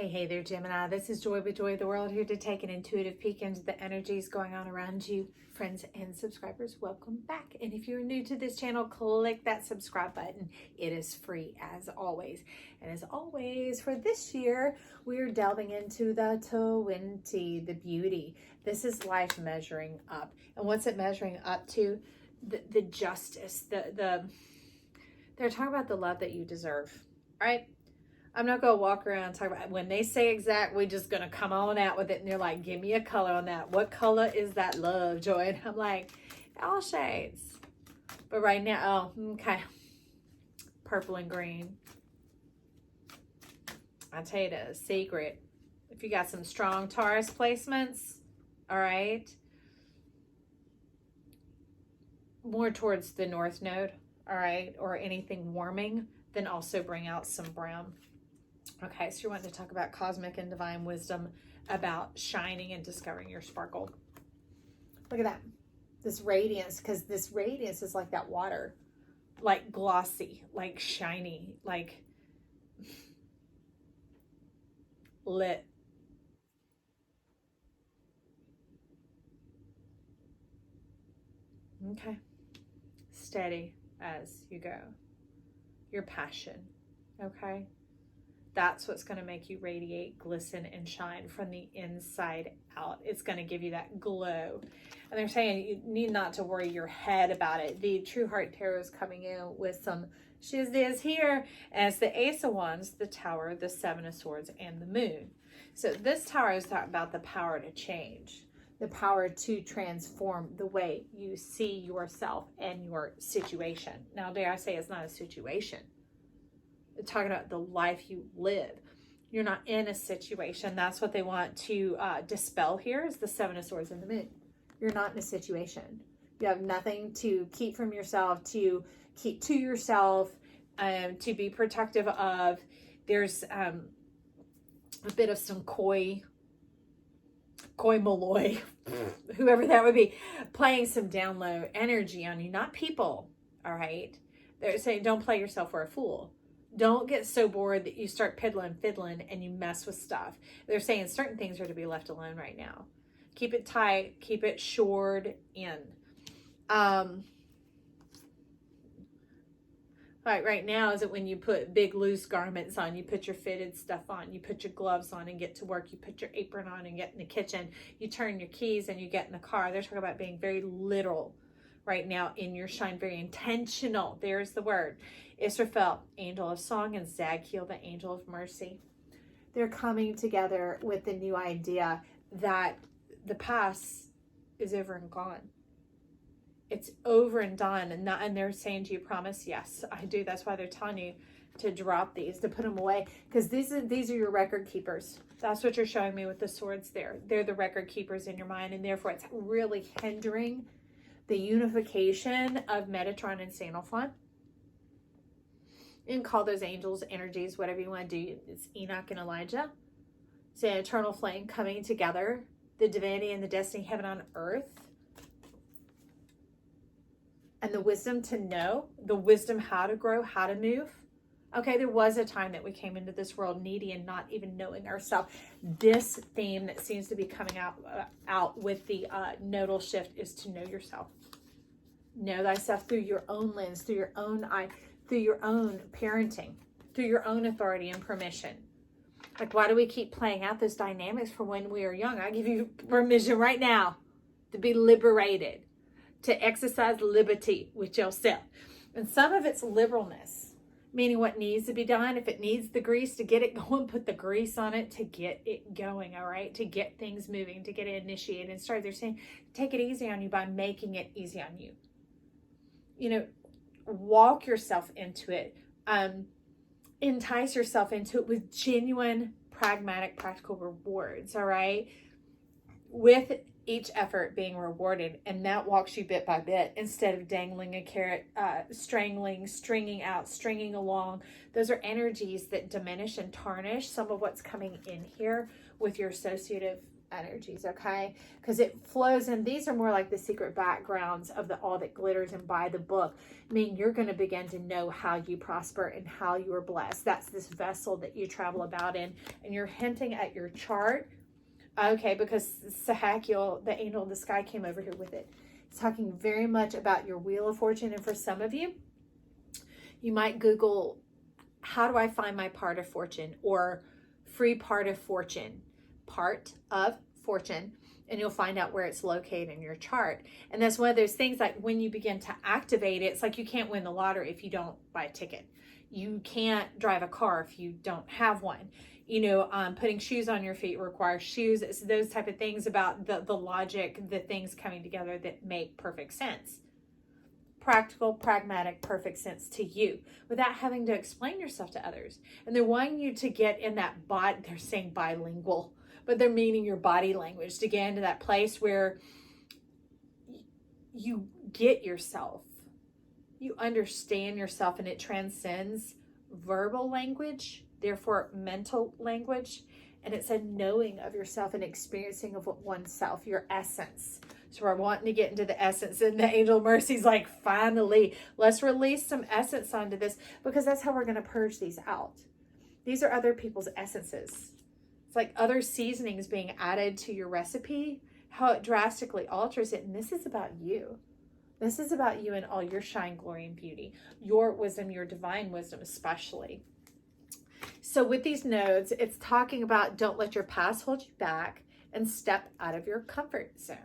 Hey there, Gemini. This is Joy with Joy of the World, here to take an intuitive peek into the energies going on around you. Friends and subscribers, welcome back. And if you're new to this channel, click that subscribe button. It is free as always. And as always, for this year, we are delving into the 20, the beauty. This is life measuring up. And what's it measuring up to? The justice, they're talking about the love that you deserve, right? I'm not going to walk around and talk about, when they say exact, we're just going to come on out with it. And they're like, give me a color on that. What color is that love, Joy? And I'm like, all shades. But right now, oh, okay. Purple and green. I'll tell you the secret. If you got some strong Taurus placements, all right, more towards the North Node, all right, or anything warming, then also bring out some brown. Okay, so you're wanting to talk about cosmic and divine wisdom, about shining and discovering your sparkle. Look at that. This radiance, because this radiance is like that water, like glossy, like shiny, like lit. Okay. Steady as you go. Your passion, okay? That's what's going to make you radiate, glisten, and shine from the inside out. It's going to give you that glow. And they're saying you need not to worry your head about it. The True Heart Tarot is coming in with some shiz here as the Ace of Wands, the Tower, the Seven of Swords, and the Moon. So this Tower is talking about the power to change, the power to transform the way you see yourself and your situation. Now, dare I say it's not a situation. Talking about the life you live. You're not in a situation. That's what they want to dispel here, is the Seven of Swords and the Moon. You're not in a situation. You have nothing to keep from yourself, to keep to yourself, to be protective of. There's a bit of some coy malloy, whoever that would be, playing some down low energy on you, not people, all right? They're saying don't play yourself for a fool. Don't get so bored that you start fiddling, and you mess with stuff. They're saying certain things are to be left alone right now. Keep it tight. Keep it shored in. Right now is it when you put big loose garments on, you put your fitted stuff on, you put your gloves on and get to work, you put your apron on and get in the kitchen, you turn your keys and you get in the car. They're talking about being very literal right now in your shine, very intentional. There's the word. Israfel, angel of song, and Zadkiel, the angel of mercy. They're coming together with the new idea that the past is over and gone. It's over and done. And they're saying, do you promise? Yes, I do. That's why they're telling you to drop these, to put them away, because these are your record keepers. That's what you're showing me with the swords there. They're the record keepers in your mind, and therefore it's really hindering the unification of Metatron and Sandalphon. You can call those angels, energies, whatever you want to do. It's Enoch and Elijah. It's an eternal flame coming together. The divinity and the destiny, heaven on earth. And the wisdom to know, the wisdom how to grow, how to move. Okay, there was a time that we came into this world needy and not even knowing ourselves. This theme that seems to be coming out with the nodal shift is to know yourself. Know thyself through your own lens, through your own eye, through your own parenting, through your own authority and permission. Like, why do we keep playing out those dynamics from when we are young? I give you permission right now to be liberated, to exercise liberty with yourself. And some of it's liberalness, meaning what needs to be done. If it needs the grease to get it going, put the grease on it to get it going, all right? To get things moving, to get it initiated and started. They're saying, take it easy on you by making it easy on you. You know, walk yourself into it. Entice yourself into it with genuine, pragmatic, practical rewards, all right? With each effort being rewarded, and that walks you bit by bit instead of dangling a carrot, strangling, stringing out, stringing along. Those are energies that diminish and tarnish some of what's coming in here with your associative energies, okay? Because it flows in. These are more like the secret backgrounds of the all that glitters and by the book, meaning you're going to begin to know how you prosper and how you are blessed. That's this vessel that you travel about in, and you're hinting at your chart, okay? Because Sahakiel, the angel of the sky, came over here with it. It's talking very much about your wheel of fortune, and for some of you, you might Google, how do I find my part of fortune, or free part of fortune, and you'll find out where it's located in your chart. And that's one of those things, like when you begin to activate it, it's like you can't win the lottery if you don't buy a ticket. You can't drive a car if you don't have one. You know, putting shoes on your feet requires shoes. It's those type of things about the logic, the things coming together that make perfect sense. Practical, pragmatic, perfect sense to you without having to explain yourself to others. And they're wanting you to get in that they're saying bilingual, but they're meaning your body language, to get into that place where you get yourself, you understand yourself, and it transcends verbal language, therefore mental language. And it's a knowing of yourself and experiencing of oneself, your essence. So we're wanting to get into the essence, and the angel of mercy's like, finally, let's release some essence onto this, because that's how we're going to purge these out. These are other people's essences. It's like other seasonings being added to your recipe, how it drastically alters it. And this is about you. This is about you and all your shine, glory, and beauty, your wisdom, your divine wisdom especially. So with these nodes, it's talking about don't let your past hold you back and step out of your comfort zone.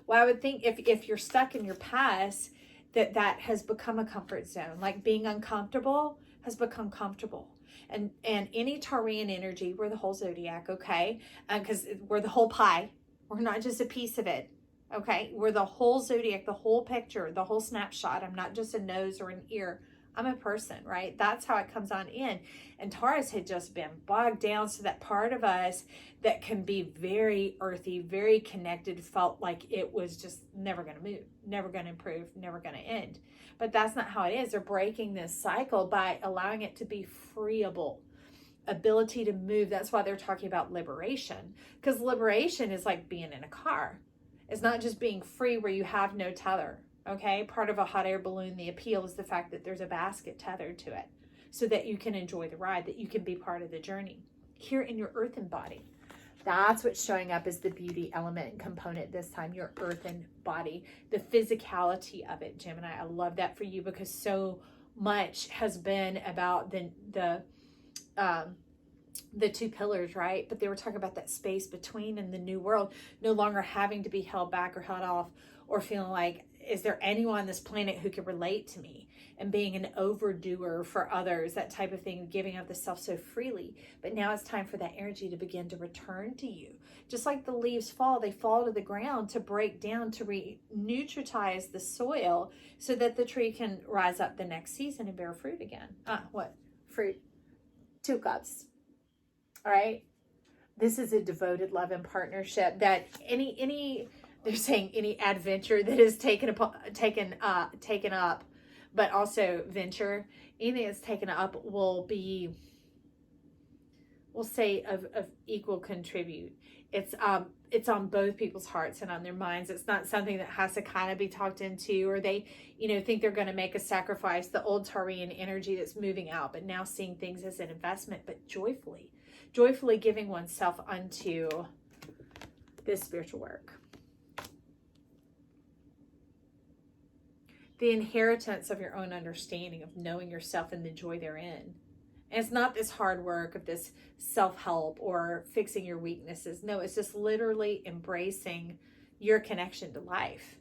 Well, I would think if you're stuck in your past, that has become a comfort zone. Like being uncomfortable has become comfortable. And any Taurian energy, we're the whole zodiac, okay? Because we're the whole pie. We're not just a piece of it, okay? We're the whole zodiac, the whole picture, the whole snapshot. I'm not just a nose or an ear. I'm a person, right? That's how it comes on in. And Taurus had just been bogged down. So that part of us that can be very earthy, very connected, felt like it was just never going to move, never going to improve, never going to end. But that's not how it is. They're breaking this cycle by allowing it to be freeable, ability to move. That's why they're talking about liberation, because liberation is like being in a car. It's not just being free where you have no tether. Okay, part of a hot air balloon, the appeal is the fact that there's a basket tethered to it so that you can enjoy the ride, that you can be part of the journey here in your earthen body. That's what's showing up as the beauty element and component this time, your earthen body, the physicality of it, Gemini. I love that for you, because so much has been about the two pillars, right? But they were talking about that space between and the new world, no longer having to be held back or held off, or feeling like, is there anyone on this planet who can relate to me? And being an overdoer for others, that type of thing, giving of the self so freely. But now it's time for that energy to begin to return to you. Just like the leaves fall, they fall to the ground to break down, to neutralize the soil so that the tree can rise up the next season and bear fruit again. What? Fruit. 2 cups. All right. This is a devoted love and partnership that they're saying any adventure that is taken up, but also venture, anything that's taken up will be, we'll say, of equal contribute. It's on both people's hearts and on their minds. It's not something that has to kind of be talked into, or they, think they're going to make a sacrifice, the old Taurian energy that's moving out, but now seeing things as an investment, but joyfully giving oneself unto this spiritual work. The inheritance of your own understanding of knowing yourself and the joy therein. And it's not this hard work of this self-help or fixing your weaknesses. No, it's just literally embracing your connection to life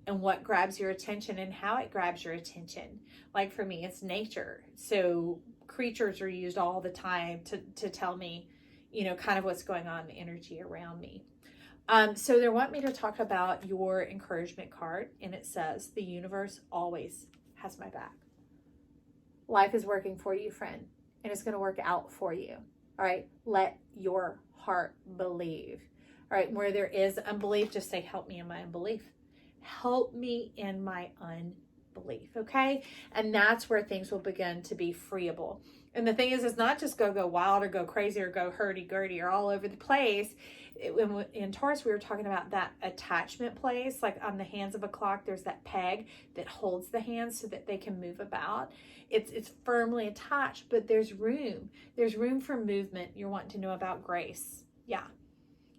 and what grabs your attention and how it grabs your attention. Like for me, it's nature. So creatures are used all the time to tell me, kind of what's going on in the energy around me. So they want me to talk about your encouragement card, and it says, the universe always has my back. Life is working for you, friend, and it's going to work out for you. All right. Let your heart believe. All right. Where there is unbelief, just say, help me in my unbelief. Help me in my belief, okay? And that's where things will begin to be freeable. And the thing is, it's not just go wild or go crazy or go hurdy-gurdy or all over the place. In Taurus, we were talking about that attachment place, like on the hands of a clock, there's that peg that holds the hands so that they can move about. It's firmly attached, but there's room. There's room for movement. You're wanting to know about grace. Yeah.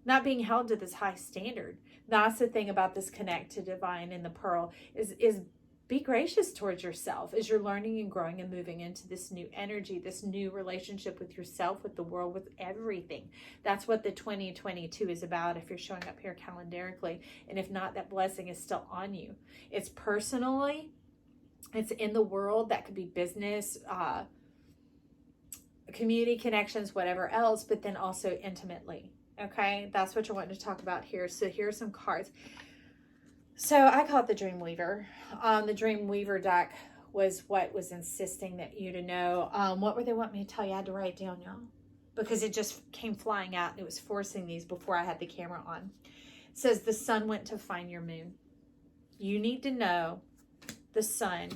Not being held to this high standard. That's the thing about this connect to divine in the pearl is be gracious towards yourself as you're learning and growing and moving into this new energy, this new relationship with yourself, with the world, with everything. That's what the 2022 is about if you're showing up here calendarically. And if not, that blessing is still on you. It's personally, it's in the world. That could be business, community connections, whatever else, but then also intimately. Okay, that's what you're wanting to talk about here. So here are some cards. So I call it the Dreamweaver. The Dreamweaver deck was what was insisting that you to know. What were they wanting me to tell you? I had to write it down, y'all, because it just came flying out and it was forcing these before I had the camera on. It says the sun went to find your moon. You need to know the sun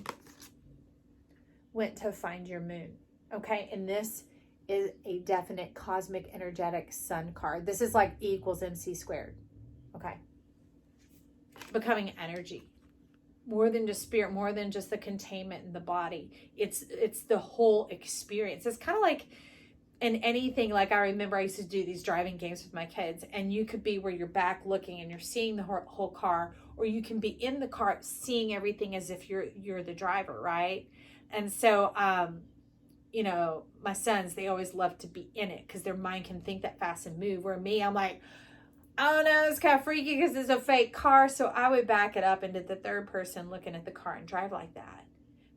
went to find your moon. Okay, and this is a definite cosmic energetic sun card. This is like E equals MC squared. Okay. Becoming energy. More than just spirit, more than just the containment in the body. It's the whole experience. It's kind of like in anything, like I remember I used to do these driving games with my kids, and you could be where you're back looking and you're seeing the whole car, or you can be in the car seeing everything as if you're the driver, right? And so you know, my sons, they always love to be in it because their mind can think that fast and move. Where me, I'm like, I don't know, it's kind of freaky because it's a fake car. So I would back it up into the third person looking at the car and drive like that.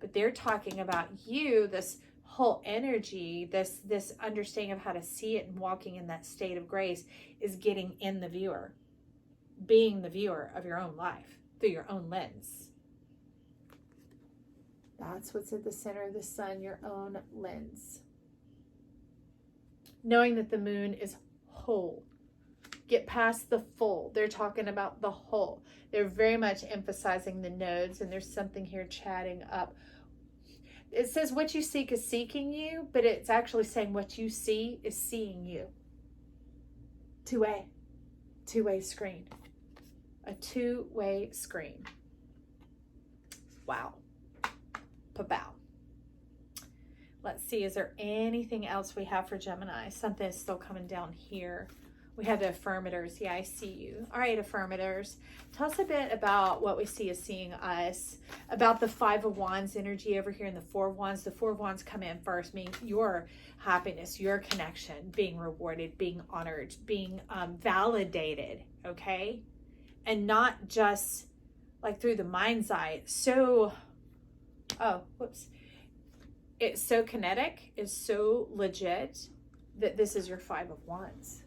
But they're talking about you, this whole energy, this understanding of how to see it and walking in that state of grace is getting in the viewer, being the viewer of your own life through your own lens. That's what's at the center of the sun, your own lens. Knowing that the moon is whole. Get past the full. They're talking about the whole. They're very much emphasizing the nodes, and there's something here chatting up. It says what you seek is seeking you, but it's actually saying what you see is seeing you. Two-way screen. A two-way screen. Wow. Pabow. Let's see, is there anything else we have for Gemini? Something is still coming down here. We have the affirmators. Yeah, I see you. All right, affirmators. Tell us a bit about what we see as seeing us, about the Five of Wands energy over here and the Four of Wands. The Four of Wands come in first, meaning your happiness, your connection, being rewarded, being honored, being validated, okay? And not just like through the mind's eye. So, it's so kinetic, it's so legit that this is your Five of Wands.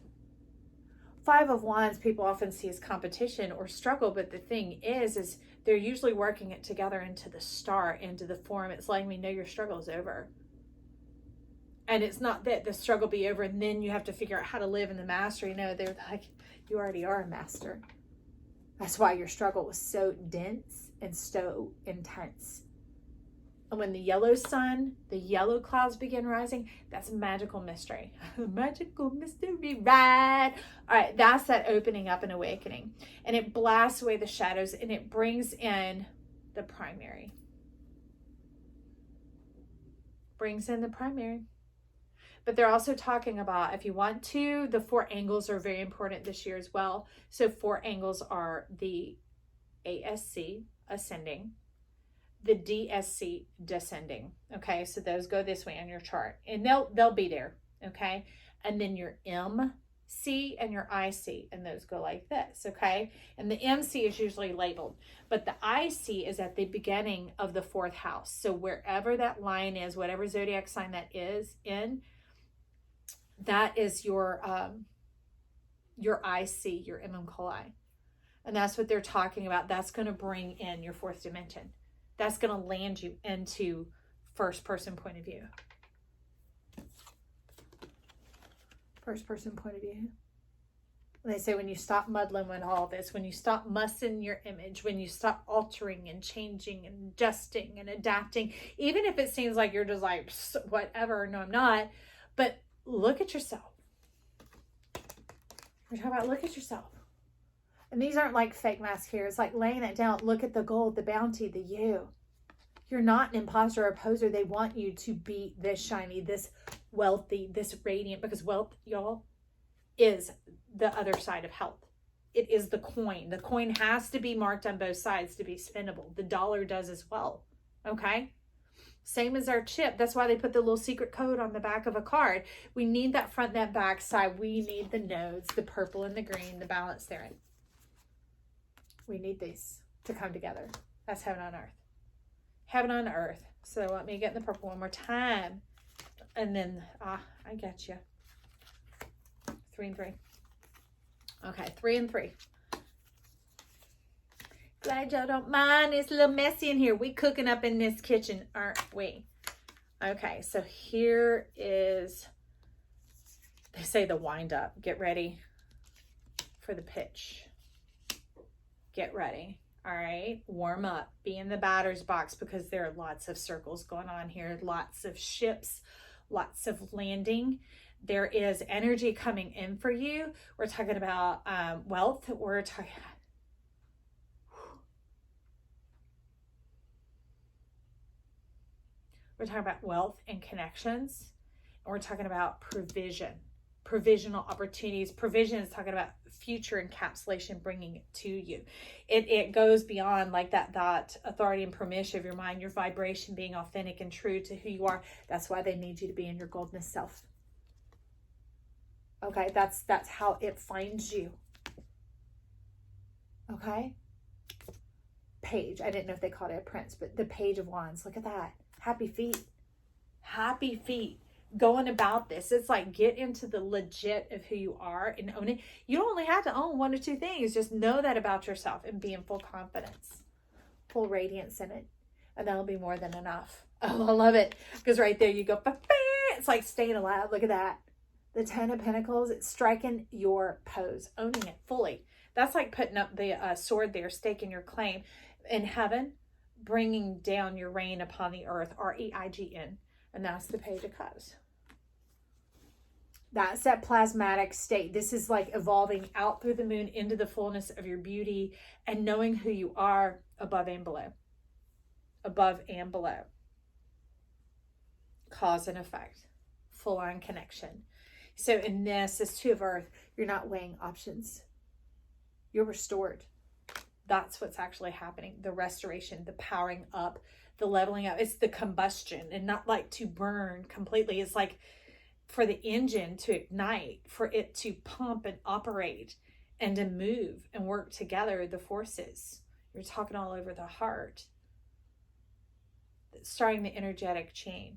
Five of Wands people often see as competition or struggle, but the thing is they're usually working it together into the star, into the form. It's letting me know your struggle is over. And it's not that the struggle be over and then you have to figure out how to live in the mastery. No, they're like, you already are a master. That's why your struggle was so dense and so intense. And when the yellow sun, the yellow clouds begin rising, that's magical mystery. Magical mystery, right? All right, that's that opening up and awakening. And it blasts away the shadows and it brings in the primary. Brings in the primary. But they're also talking about, if you want to, the 4 angles are very important this year as well. So 4 angles are the ASC, ascending, the DSC, descending. Okay, so those go this way on your chart. And they'll be there, okay? And then your MC and your IC, and those go like this, okay? And the MC is usually labeled, but the IC is at the beginning of the 4th house. So wherever that line is, whatever zodiac sign that is in, that is your IC, your Coli. And that's what they're talking about. That's going to bring in your 4th dimension. That's going to land you into first person point of view. First person point of view. And they say when you stop muddling with all this, when you stop mussing your image, when you stop altering and changing and adjusting and adapting, even if it seems like you're just like, whatever, no, I'm not. But look at yourself. We're talking about look at yourself. And these aren't like fake masks here. It's like laying it down. Look at the gold, the bounty, the you. You're not an imposter or a poser. They want you to be this shiny, this wealthy, this radiant, because wealth, y'all, is the other side of health. It is the coin. The coin has to be marked on both sides to be spendable. The dollar does as well. Okay? Same as our chip. That's why they put the little secret code on the back of a card. We need that front, that back side. We need the nodes, the purple and the green, the balance therein. We need these to come together. That's heaven on earth. Heaven on earth. So let me get the purple one more time. And then, I got you. 3 and 3. Okay, 3 and 3. Glad y'all don't mind. It's a little messy in here. We cooking up in this kitchen, aren't we? Okay, so here is, they say the wind up. Get ready for the pitch. Get ready. All right, warm up. Be in the batter's box because there are lots of circles going on here. Lots of ships, lots of landing. There is energy coming in for you. We're talking about wealth. We're talking about wealth and connections. And we're talking about provision, provisional opportunities. Provision is talking about future encapsulation, bringing it to you. It goes beyond like that authority and permission of your mind, your vibration being authentic and true to who you are. That's why they need you to be in your goldness self. Okay, that's how it finds you. Okay? Page. I didn't know if they called it a prince, but the Page of Wands. Look at that. Happy feet. Happy feet. Going about this. It's like get into the legit of who you are and own it. You don't only have to own 1 or 2 things. Just know that about yourself and be in full confidence. Full radiance in it. And that'll be more than enough. Oh, I love it. Because right there you go. It's like staying alive. Look at that. The 10 of Pentacles, it's striking your pose, owning it fully. That's like putting up the sword there, staking your claim. In heaven, bringing down your reign upon the earth, R-E-I-G-N. And that's the Page of Cups. That's that plasmatic state. This is like evolving out through the moon into the fullness of your beauty and knowing who you are above and below. Above and below. Cause and effect. Full-on connection. So in this 2 of Earth, you're not weighing options. You're restored. That's what's actually happening. The restoration, the powering up, the leveling up. It's the combustion and not like to burn completely. It's like for the engine to ignite, for it to pump and operate and to move and work together, the forces. You're talking all over the heart. Starting the energetic chain.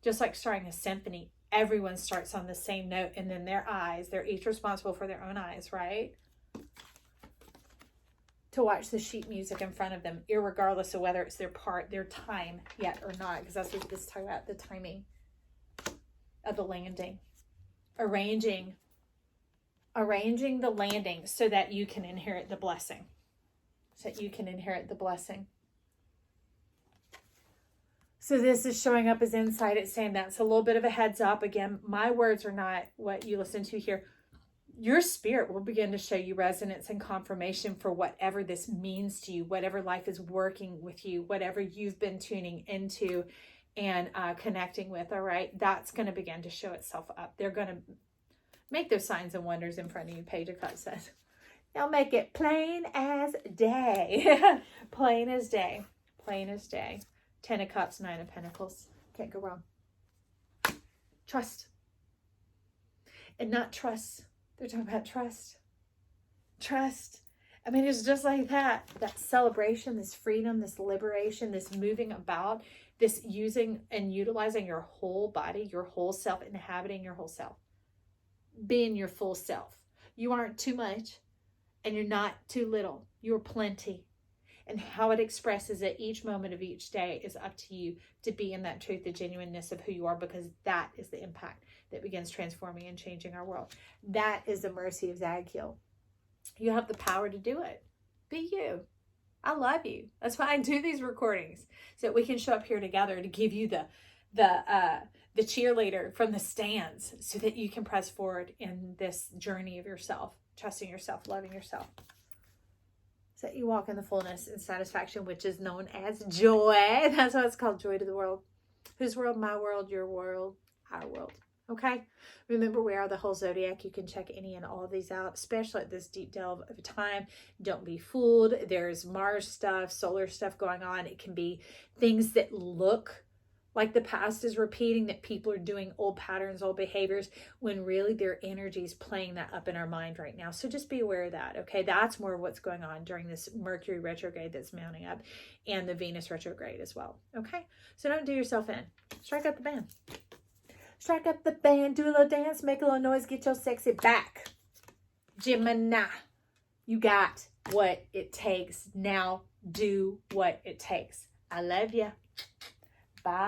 Just like starting a symphony, everyone starts on the same note and then their eyes, they're each responsible for their own eyes, right? To watch the sheet music in front of them, irregardless of whether it's their part, their time yet or not, because that's what this is talking about, the timing of the landing. Arranging the landing so that you can inherit the blessing. So that you can inherit the blessing. So this is showing up as insight. It's saying that's a little bit of a heads up. Again, my words are not what you listen to here. Your spirit will begin to show you resonance and confirmation for whatever this means to you, whatever life is working with you, whatever you've been tuning into and connecting with, all right? That's going to begin to show itself up. They're going to make those signs and wonders in front of you, Page of Cups says. They'll make it plain as day. Plain as day. Plain as day. 10 of Cups, 9 of Pentacles. Can't go wrong. Trust. And not trust. They're talking about trust. Trust. I mean, it's just like that. That celebration, this freedom, this liberation, this moving about, this using and utilizing your whole body, your whole self, inhabiting your whole self. Being your full self. You aren't too much and you're not too little. You're plenty. And how it expresses at each moment of each day is up to you to be in that truth, the genuineness of who you are, because that is the impact that begins transforming and changing our world. That is the mercy of Zaghul. You have the power to do it. Be you. I love you. That's why I do these recordings, so that we can show up here together to give you the cheerleader from the stands, so that you can press forward in this journey of yourself, trusting yourself, loving yourself. So that you walk in the fullness and satisfaction, which is known as joy. That's why it's called joy to the world. Whose world? My world, your world, our world. Okay? Remember, we are the whole zodiac. You can check any and all of these out, especially at this deep delve of time. Don't be fooled. There's Mars stuff, solar stuff going on. It can be things that look like the past is repeating, that people are doing old patterns, old behaviors, when really their energy is playing that up in our mind right now. So just be aware of that, okay? That's more of what's going on during this Mercury retrograde that's mounting up, and the Venus retrograde as well, okay? So don't do yourself in. Strike up the band. Strike up the band, do a little dance, make a little noise, get your sexy back. Gemini, you got what it takes. Now do what it takes. I love you.